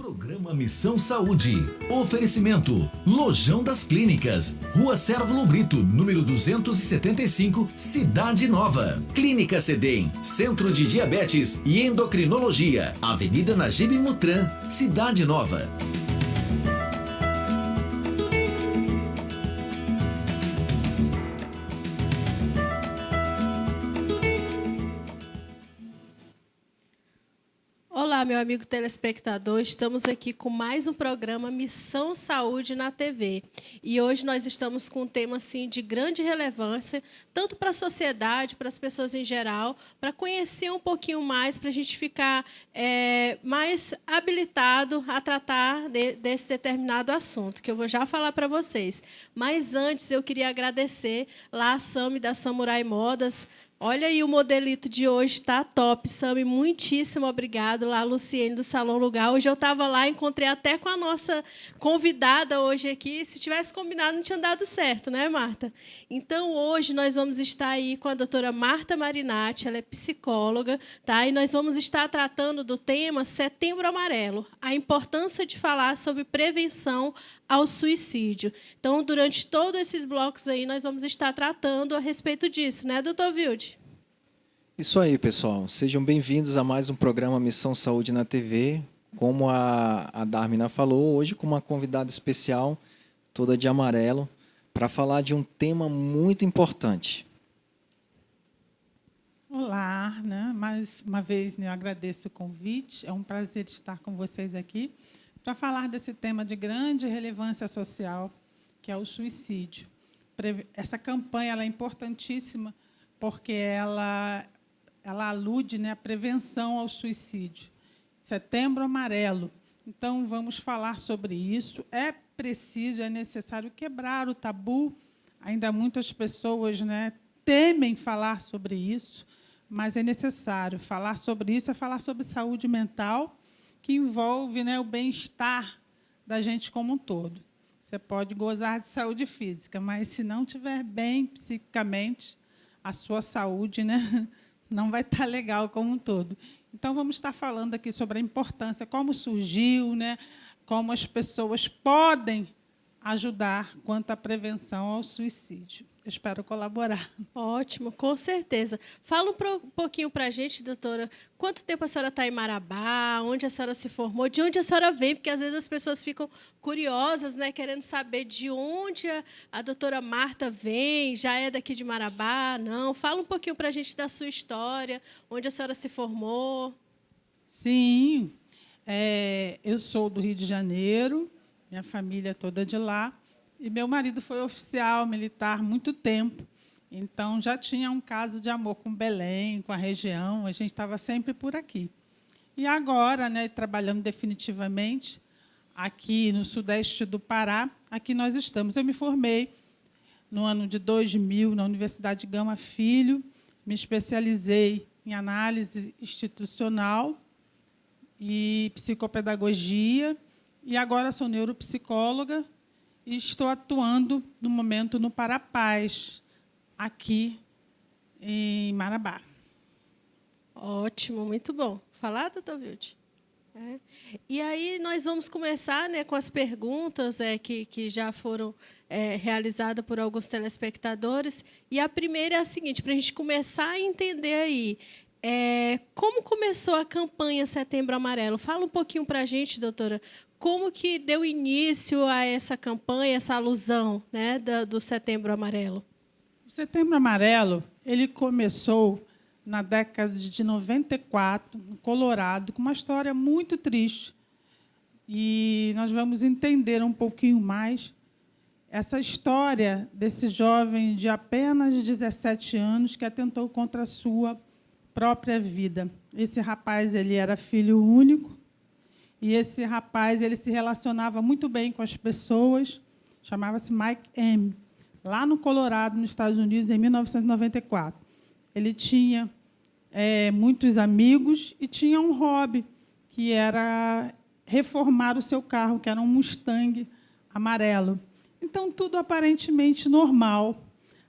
Programa Missão Saúde. Oferecimento: Lojão das Clínicas, Rua Cérvulo Brito, número 275, Cidade Nova. Clínica Cedem, Centro de Diabetes e Endocrinologia, Avenida Najib Mutran, Cidade Nova. Olá, meu amigo telespectador, estamos aqui com mais um programa Missão Saúde na TV. E hoje nós estamos com um tema assim, de grande relevância, tanto para a sociedade, para as pessoas em geral, para conhecer um pouquinho mais, para a gente ficar mais habilitado a tratar desse determinado assunto, que eu vou já falar para vocês. Mas antes eu queria agradecer lá a Sami da Samurai Modas. Olha aí, o modelito de hoje está top, Sami, muitíssimo obrigado. Lá, a Luciene do Salão Lugar. Hoje eu estava lá, encontrei até com a nossa convidada hoje aqui. Se tivesse combinado, não tinha dado certo, né, Marta? Então, hoje nós vamos estar aí com a doutora Marta Marinatti, ela é psicóloga, tá? E nós vamos estar tratando do tema Setembro Amarelo, a importância de falar sobre prevenção ao suicídio. Então, durante todos esses blocos aí, nós vamos estar tratando a respeito disso, né, doutor Wilde? Isso aí, pessoal. Sejam bem-vindos a mais um programa Missão Saúde na TV. Como a Dharmina falou, hoje com uma convidada especial, toda de amarelo, para falar de um tema muito importante. Olá, né? Mais uma vez eu agradeço o convite. É um prazer estar com vocês aqui para falar desse tema de grande relevância social, que é o suicídio. Essa campanha ela é importantíssima porque ela alude, né, à prevenção ao suicídio. Setembro Amarelo. Então, vamos falar sobre isso. É preciso, é necessário quebrar o tabu. Ainda muitas pessoas, né, temem falar sobre isso, mas é necessário falar sobre isso, é falar sobre saúde mental, que envolve, né, o bem-estar da gente como um todo. Você pode gozar de saúde física, mas, se não estiver bem psicicamente, a sua saúde, né, não vai estar legal como um todo. Então, vamos estar falando aqui sobre a importância, como surgiu, né, como as pessoas podem ajudar quanto à prevenção ao suicídio. Espero colaborar. Ótimo, com certeza. Fala um pouquinho para a gente, doutora, quanto tempo a senhora está em Marabá, onde a senhora se formou, de onde a senhora vem, porque, às vezes, as pessoas ficam curiosas, né, querendo saber de onde a doutora Marta vem, já é daqui de Marabá, não. Fala um pouquinho para a gente da sua história, onde a senhora se formou. Sim, eu sou do Rio de Janeiro, minha família é toda de lá, e meu marido foi oficial militar há muito tempo, então já tinha um caso de amor com Belém, com a região, a gente estava sempre por aqui. E agora, né, trabalhando definitivamente aqui no sudeste do Pará, aqui nós estamos. Eu me formei no ano de 2000 na Universidade Gama Filho, me especializei em análise institucional e psicopedagogia, e agora sou neuropsicóloga e estou atuando, no momento, no Parapaz, aqui em Marabá. Ótimo, muito bom. Falar, doutor Wilde? E aí nós vamos começar, né, com as perguntas que já foram realizadas por alguns telespectadores. E a primeira é a seguinte, para a gente começar a entender aí, como começou a campanha Setembro Amarelo? Fala um pouquinho para a gente, doutora, como que deu início a essa campanha, essa alusão, né, do Setembro Amarelo? O Setembro Amarelo ele começou na década de 94, no Colorado, com uma história muito triste. E nós vamos entender um pouquinho mais essa história desse jovem de apenas 17 anos que atentou contra a sua própria vida. Esse rapaz ele era filho único, e esse rapaz ele se relacionava muito bem com as pessoas, chamava-se Mike M., lá no Colorado, nos Estados Unidos, em 1994. Ele tinha muitos amigos e tinha um hobby, que era reformar o seu carro, que era um Mustang amarelo. Então, tudo aparentemente normal,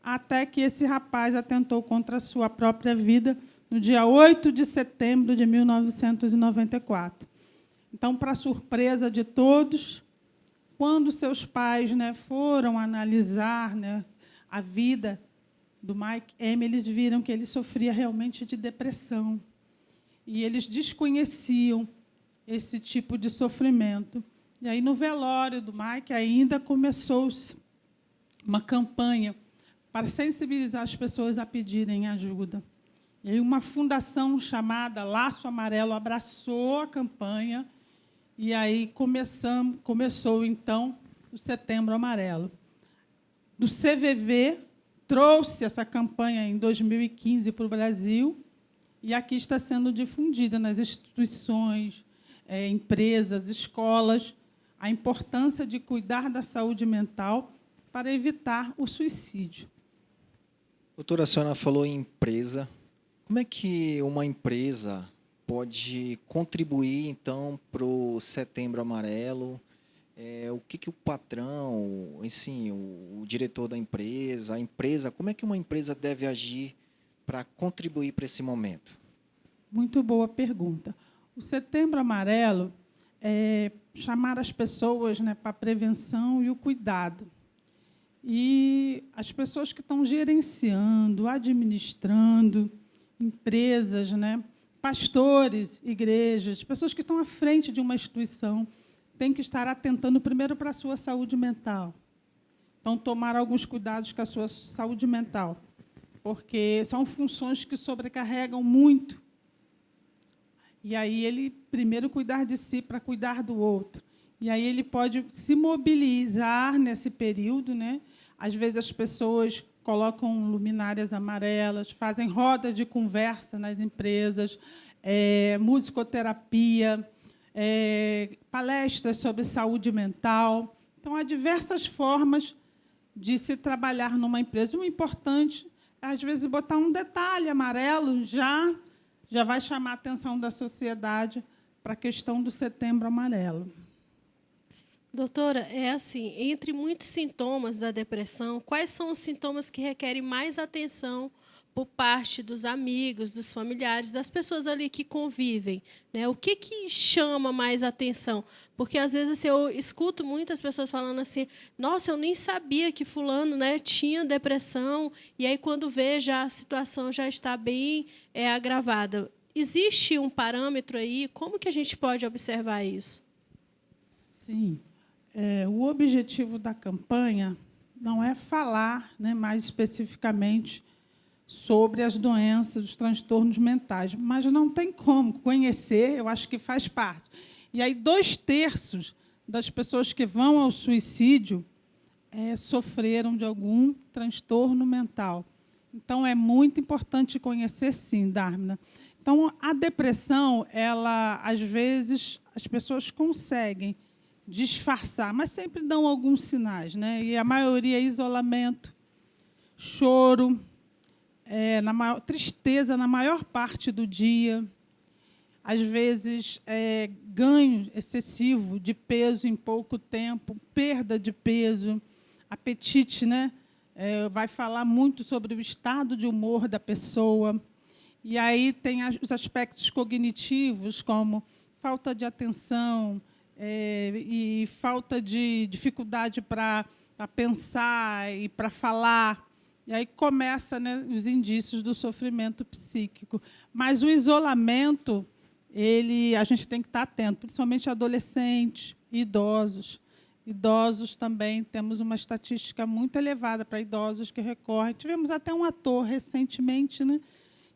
até que esse rapaz atentou contra a sua própria vida no dia 8 de setembro de 1994. Então, para surpresa de todos, quando seus pais, né, foram analisar, né, a vida do Mike M., eles viram que ele sofria realmente de depressão. E eles desconheciam esse tipo de sofrimento. E aí, no velório do Mike, ainda começou-se uma campanha para sensibilizar as pessoas a pedirem ajuda. E aí, uma fundação chamada Laço Amarelo abraçou a campanha, e aí começou, então, o Setembro Amarelo. Do CVV, trouxe essa campanha em 2015 para o Brasil, e aqui está sendo difundida nas instituições, empresas, escolas, a importância de cuidar da saúde mental para evitar o suicídio. Doutora, a senhora falou em empresa. Como é que uma empresa pode contribuir, então, para o Setembro Amarelo? O que o patrão, assim, o diretor da empresa, a empresa, como é que uma empresa deve agir para contribuir para esse momento? Muito boa pergunta. O Setembro Amarelo é chamar as pessoas, né, para a prevenção e o cuidado. E as pessoas que estão gerenciando, administrando empresas, né, pastores, igrejas, pessoas que estão à frente de uma instituição, têm que estar atentando primeiro para a sua saúde mental. Então, tomar alguns cuidados com a sua saúde mental, porque são funções que sobrecarregam muito. E aí ele primeiro cuidar de si para cuidar do outro. E aí ele pode se mobilizar nesse período, né? Às vezes as pessoas colocam luminárias amarelas, fazem rodas de conversa nas empresas, musicoterapia, palestras sobre saúde mental. Então, há diversas formas de se trabalhar numa empresa. O importante é, às vezes, botar um detalhe amarelo, já vai chamar a atenção da sociedade para a questão do Setembro Amarelo. Doutora, é assim, entre muitos sintomas da depressão, quais são os sintomas que requerem mais atenção por parte dos amigos, dos familiares, das pessoas ali que convivem, né? O que chama mais atenção? Porque, às vezes, assim, eu escuto muitas pessoas falando assim, nossa, eu nem sabia que fulano, né, tinha depressão, e aí, quando vê, já a situação já está bem agravada. Existe um parâmetro aí? Como que a gente pode observar isso? Sim. O objetivo da campanha não é falar, né, mais especificamente sobre as doenças, os transtornos mentais, mas não tem como conhecer, eu acho que faz parte. E aí 2/3 das pessoas que vão ao suicídio sofreram de algum transtorno mental. Então, é muito importante conhecer, sim, Dármina. Então, a depressão, ela, às vezes, as pessoas conseguem disfarçar, mas sempre dão alguns sinais, né? E a maioria é isolamento, choro, tristeza na maior parte do dia, às vezes ganho excessivo de peso em pouco tempo, perda de peso, apetite, né? Vai falar muito sobre o estado de humor da pessoa. E aí tem os aspectos cognitivos, como falta de atenção, e falta de dificuldade para pensar e para falar. E aí começa, né, os indícios do sofrimento psíquico. Mas o isolamento, a gente tem que estar atento, principalmente adolescentes e idosos. Idosos também, temos uma estatística muito elevada para idosos que recorrem. Tivemos até um ator recentemente, né,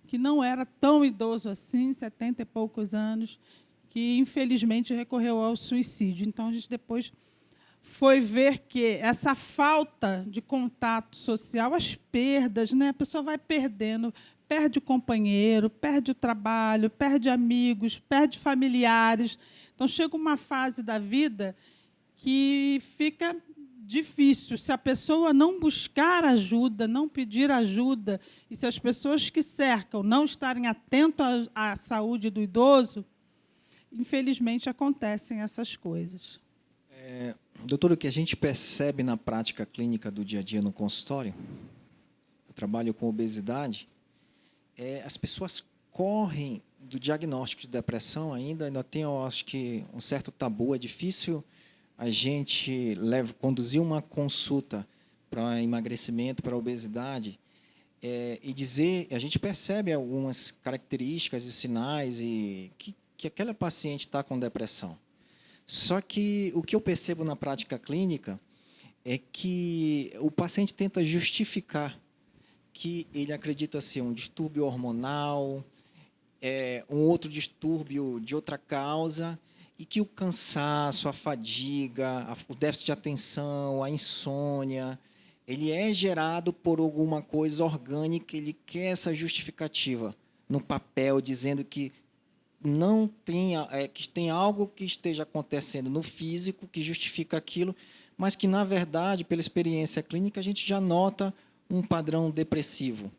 que não era tão idoso assim, 70 e poucos anos, que, infelizmente, recorreu ao suicídio. Então, a gente depois foi ver que essa falta de contato social, as perdas, né? A pessoa vai perdendo, perde o companheiro, perde o trabalho, perde amigos, perde familiares. Então, chega uma fase da vida que fica difícil. Se a pessoa não buscar ajuda, não pedir ajuda, e se as pessoas que cercam não estarem atentas à saúde do idoso, infelizmente, acontecem essas coisas. Doutor, o que a gente percebe na prática clínica do dia a dia no consultório, eu trabalho com obesidade, as pessoas correm do diagnóstico de depressão ainda tem, eu acho que, um certo tabu. É difícil a gente conduzir uma consulta para emagrecimento, para obesidade, e dizer, a gente percebe algumas características e sinais e que aquela paciente está com depressão. Só que o que eu percebo na prática clínica é que o paciente tenta justificar que ele acredita ser um distúrbio hormonal, um outro distúrbio de outra causa, e que o cansaço, a fadiga, o déficit de atenção, a insônia, ele é gerado por alguma coisa orgânica. Ele quer essa justificativa no papel, dizendo que não tem, que tem algo que esteja acontecendo no físico que justifica aquilo, mas que, na verdade, pela experiência clínica, a gente já nota um padrão depressivo.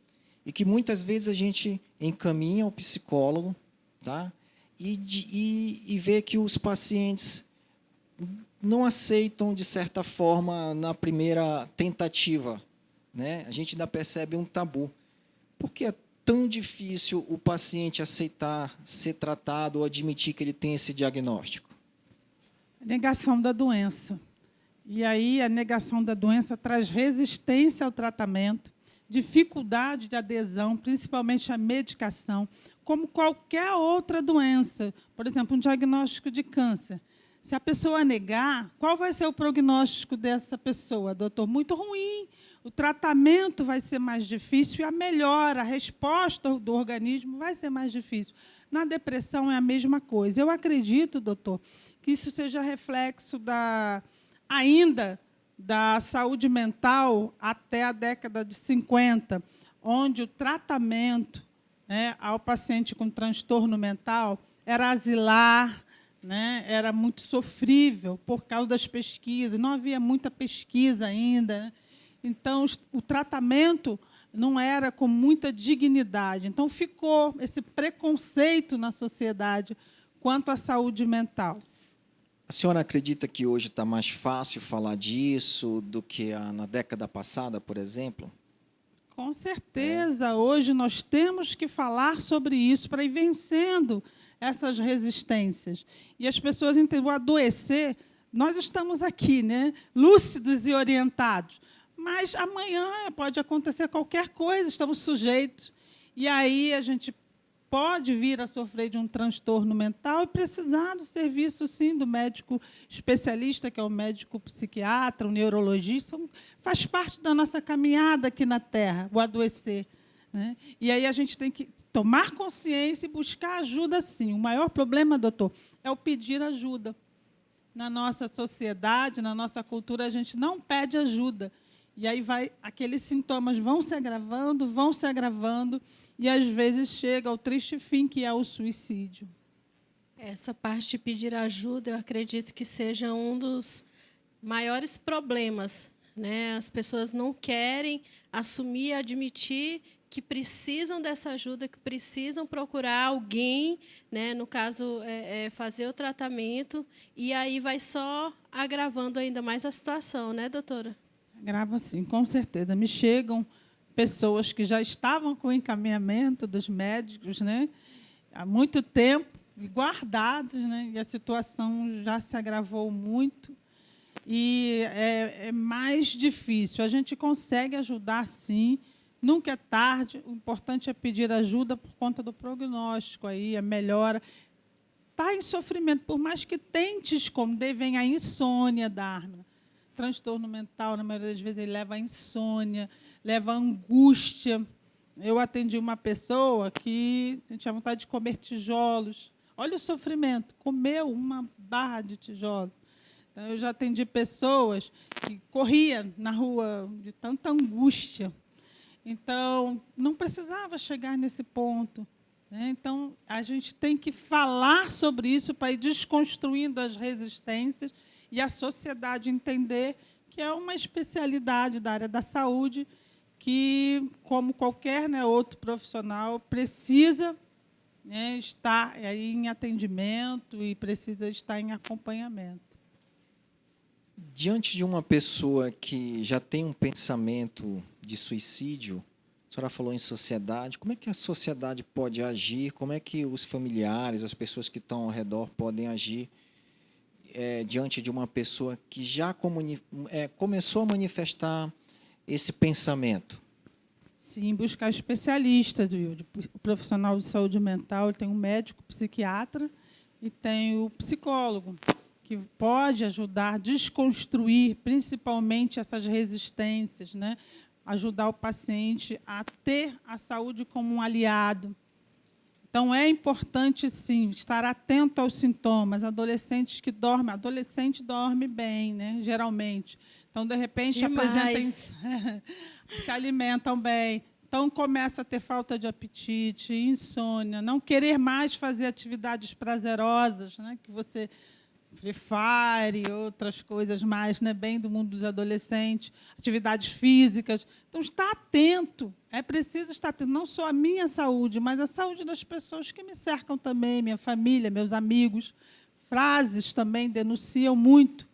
E que muitas vezes a gente encaminha ao psicólogo, tá? E vê que os pacientes não aceitam, de certa forma, na primeira tentativa, né? A gente ainda percebe um tabu. Por que é tão difícil o paciente aceitar ser tratado ou admitir que ele tem esse diagnóstico? Negação da doença. E aí a negação da doença traz resistência ao tratamento, dificuldade de adesão, principalmente à medicação, como qualquer outra doença. Por exemplo, um diagnóstico de câncer. Se a pessoa negar, qual vai ser o prognóstico dessa pessoa, doutor? Muito ruim. O tratamento vai ser mais difícil e a melhora, a resposta do organismo vai ser mais difícil. Na depressão é a mesma coisa. Eu acredito, doutor, que isso seja reflexo ainda da saúde mental até a década de 50, onde o tratamento, né, ao paciente com transtorno mental era asilar, né, era muito sofrível por causa das pesquisas, não havia muita pesquisa ainda, né? Então, o tratamento não era com muita dignidade. Então, ficou esse preconceito na sociedade quanto à saúde mental. A senhora acredita que hoje está mais fácil falar disso do que na década passada, por exemplo? Com certeza. Hoje nós temos que falar sobre isso para ir vencendo essas resistências. E as pessoas entendem, o adoecer, nós estamos aqui, né, lúcidos e orientados, mas amanhã pode acontecer qualquer coisa, estamos sujeitos. E aí a gente pode vir a sofrer de um transtorno mental e precisar do serviço, sim, do médico especialista, que é o médico psiquiatra, o neurologista. Faz parte da nossa caminhada aqui na Terra, o adoecer, né? E aí a gente tem que tomar consciência e buscar ajuda, sim. O maior problema, doutor, é o pedir ajuda. Na nossa sociedade, na nossa cultura, a gente não pede ajuda. E aí aqueles sintomas vão se agravando, e às vezes chega ao triste fim, que é o suicídio. Essa parte de pedir ajuda, eu acredito que seja um dos maiores problemas, né? As pessoas não querem assumir, admitir que precisam dessa ajuda, que precisam procurar alguém, né? No caso, fazer o tratamento, e aí vai só agravando ainda mais a situação, né, doutora? Agrava, sim, com certeza. Me chegam pessoas que já estavam com o encaminhamento dos médicos, né, há muito tempo, guardados, né, e a situação já se agravou muito. E é mais difícil. A gente consegue ajudar, sim, nunca é tarde. O importante é pedir ajuda por conta do prognóstico, aí, a melhora. Está em sofrimento, por mais que tente esconder, vem a insônia da Dharma. Transtorno mental, na maioria das vezes, ele leva a insônia, leva a angústia. Eu atendi uma pessoa que tinha vontade de comer tijolos. Olha o sofrimento, comeu uma barra de tijolo. Então, eu já atendi pessoas que corriam na rua de tanta angústia. Então, não precisava chegar nesse ponto, né? Então, a gente tem que falar sobre isso para ir desconstruindo as resistências e a sociedade entender que é uma especialidade da área da saúde que, como qualquer, né, outro profissional, precisa, né, estar aí em atendimento e precisa estar em acompanhamento. Diante de uma pessoa que já tem um pensamento de suicídio, A senhora falou em sociedade. Como é que a sociedade pode agir? Como é que os familiares, as pessoas que estão ao redor podem agir diante de uma pessoa que já começou a manifestar esse pensamento? Sim, buscar especialistas, Wilde. O profissional de saúde mental ele tem um médico psiquiatra e tem o psicólogo, que pode ajudar a desconstruir, principalmente essas resistências, né? Ajudar o paciente a ter a saúde como um aliado. Então, é importante, sim, estar atento aos sintomas. Adolescentes que dormem, adolescente dorme bem, né? Geralmente. Então, de repente, apresentem, se alimentam bem. Então, começa a ter falta de apetite, insônia, não querer mais fazer atividades prazerosas, né? Que você Free Fire, outras coisas mais, né, bem do mundo dos adolescentes, atividades físicas. Então, está atento. É preciso estar atento, não só à minha saúde, mas à saúde das pessoas que me cercam também, minha família, meus amigos. Frases também denunciam muito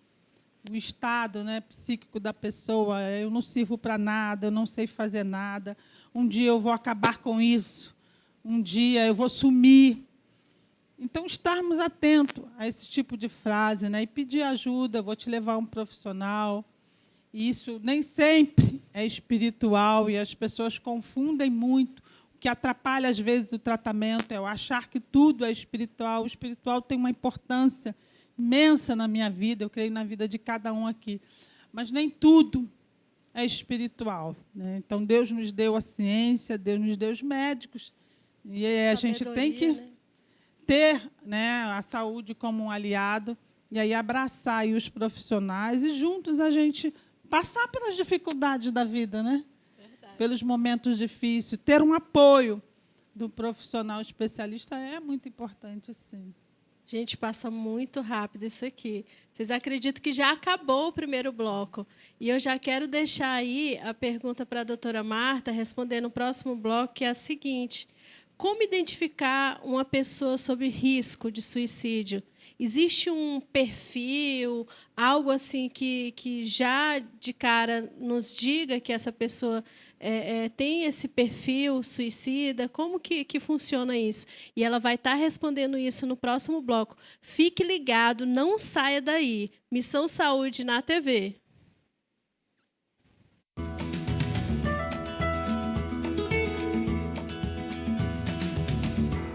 o estado, né, psíquico da pessoa. Eu não sirvo para nada, eu não sei fazer nada. Um dia eu vou acabar com isso. Um dia eu vou sumir. Então, estarmos atentos a esse tipo de frase, né? E pedir ajuda, vou te levar a um profissional. E isso nem sempre é espiritual, e as pessoas confundem muito. O que atrapalha, às vezes, o tratamento é o achar que tudo é espiritual. O espiritual tem uma importância imensa na minha vida, eu creio na vida de cada um aqui. Mas nem tudo é espiritual, né? Então, Deus nos deu a ciência, Deus nos deu os médicos, e a gente tem que... né? ter, né, a saúde como um aliado, e aí abraçar aí os profissionais e juntos a gente passar pelas dificuldades da vida, né? Verdade. Pelos momentos difíceis. Ter um apoio do profissional especialista é muito importante, sim. Gente, passa muito rápido isso aqui. Vocês acreditam que já acabou o primeiro bloco. E eu já quero deixar aí a pergunta para a doutora Marta, responder no próximo bloco, que é a seguinte: como identificar uma pessoa sob risco de suicídio? Existe um perfil, algo assim que já de cara nos diga que essa pessoa tem esse perfil suicida? Como que funciona isso? E ela vai estar respondendo isso no próximo bloco. Fique ligado, não saia daí. Missão Saúde na TV.